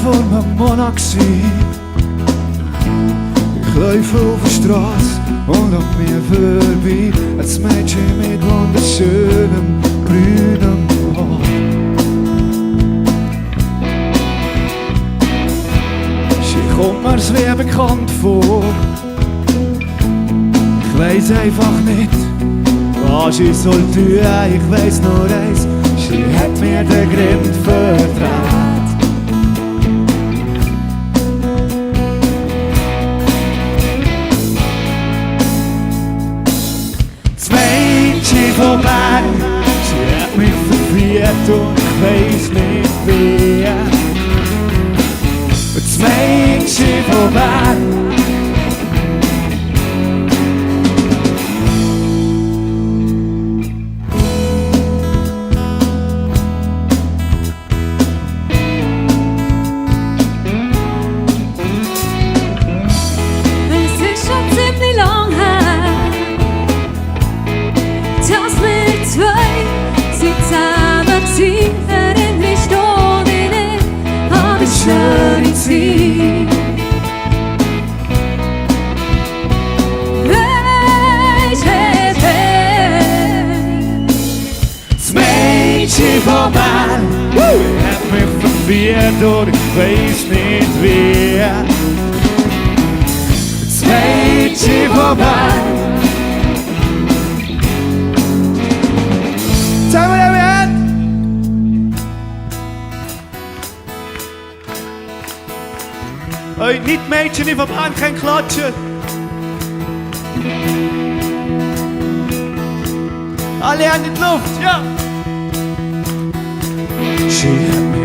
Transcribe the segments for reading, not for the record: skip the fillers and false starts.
vor einem Monat gsi. Ich laufe auf der Straße und an mir vorbei ein Mädchen mit wunderschönem grünem Haar. Sie kommt mir sehr bekannt vor. Ich weiss einfach nicht, was ich soll tun. Ich weiss nur eins, sie hat mir den Grind verdreht. Von Bern, sie hat mich verführt und ich weiss nicht wer. Das Mädchen von Bern. Es ist schon ziemlich lang her, dass wir zwei zusammen sind. Erinnere ich dich nicht an die schöne Zeit. Das Mädchen von Bern hat mich verführt und ich weiss nicht wer. Das Mädchen von Bern. Sag mal, wer hat? Hey, nicht Mädchen von Bern, kein Klatschen. Alle Hände in die Luft, ja! Sie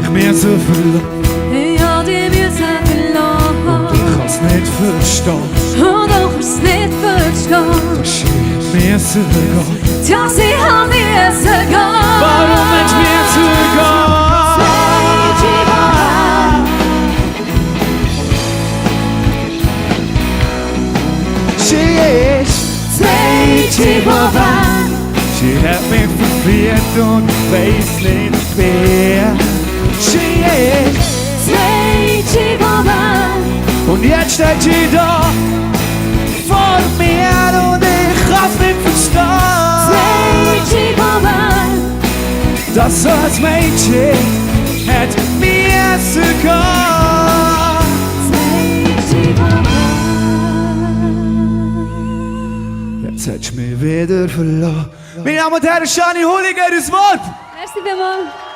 hat mich so verloren. Ich hab dich mir verloren. Und ich kann's nicht verstehen. Und auch es nicht verstehen. Dass sie mir so geht. Dass ich an mir so gehen. Warum hat mir so gehen? Sie ist das Mädchen von Bern. Sie hat mich verführt und ich weiss nicht wer. Sie ist Das Mädchen von Bern. und jetzt steht sie da vor mir und ich kann's nicht Das verstehen. Mädchen von Bern. Das so ein Mädchen hat mir so gehen. Das Mädchen von Bern. Jetzt hat sie mich wieder verloren. Meine Damen und Herren, Shani Hooligan, das Wort! Merci vielmals.